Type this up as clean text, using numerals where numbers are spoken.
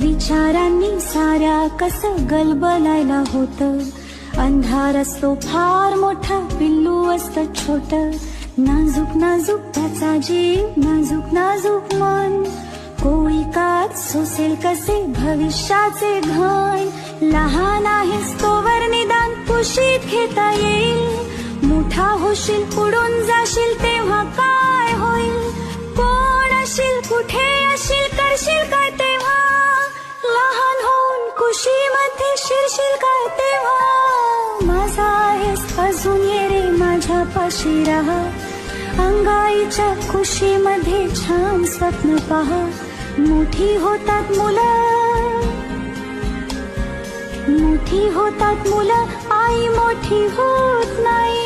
विचारांनी साऱ्या कसं गलबलायला होतं. अंधार असतो फार मोठा, पिल्लू असतं छोट. नाजूक नाजूक त्याचा जीव, नाजूक नाजूक मन. कोळी कात सोसेल कसे भविष्याचे घण. लहान आहेस तोवर निदान कुशीत घेता येईल. मोठा होशील पुढून जाशील तेव्हा काय होईल. कोण अशील कुठे अशील करशील काय तेव्हा. लहान होऊन कुशीमध्ये शिरशील काय तेव्हा. माझा आहेस अजून ये रे माझ्यापाशी राहा. अंगाईच्या कुशीमध्ये छान स्वप्न पहा. मोठी होतात मुलं, मोठी होतात मुलं, आई मोठी होत नाही.